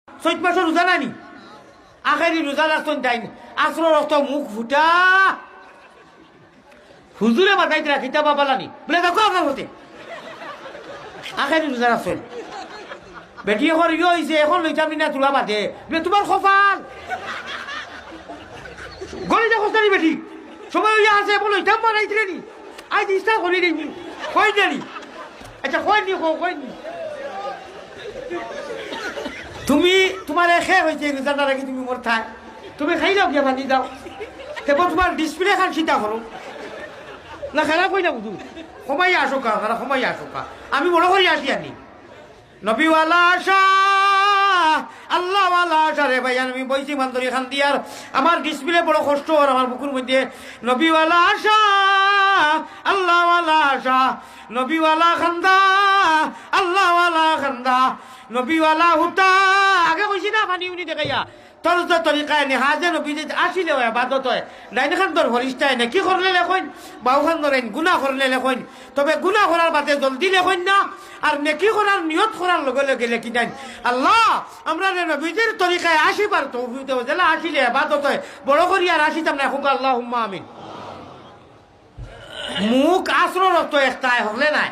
চৈত মাসের রোজা নানি আখেরি রোজা রাখতেন তাই আসর রক্ত মুখ ফুটা হুজুরে মাথাইতে রাখি তা বাবালানি বলে দেখো আপনার হতে আখেরি রোজা রাখছেন বেটি এখন ইয়ে হয়েছে এখন লইতাম না তোলা বাদে বলে তোমার কপাল গলি দেখো জানি বেটি সবাই ইয়ে আছে বলো লইতাম বানাইছিলে নি আজ ইচ্ছা করি নি কই জানি আচ্ছা কইনি কইনি তুমি তোমার এখে হয়েছে রোজাটা রাখি তুমি মোর থাক তুমি খাই যাও গিয়া ভাঙি যাও এবার তোমার ডিসপ্লে খান চিন্তা করো না খারাপ হই না বুধু সময় আসো কা খারাপ সময় আসো কা আমি বড় করে আসি আনি নবীওয়ালা আশা আল্লাহওয়ালা আশা রে ভাই আমি বইছি মান্তরি খান দিয়ার আমার ডিসপ্লে বড় কষ্ট আর আমার বুকুর মধ্যে নবীওয়ালা আশা আল্লাহওয়ালা আশা নবীওয়ালা খান্দা আল্লাহওয়ালা খান্দা নবীওয়ালা হুতা আগে কইছি না পানি উনি দেখাইয়া তোর তো তরিকায় নি হাজে নবী যে আসিলে হয় বাদত হয় লাইন খান তোর হরিষ্টায় না কি করলে লেখইন বাউ খান ধরেন গুণা করলে লেখইন তবে গুণা করার বাদে জলদি লেখইন না আর নেকি করার নিয়ত করার লগে লগে লেখি দেন আল্লাহ আমরা নবীদের তরিকায় আসিবার তো জেলা আসিলে বাদত হয় বড় করি আর আসিতাম না হুক আল্লাহ আমিন মুখ আশ্রয় রক্ত একটা হলে নাই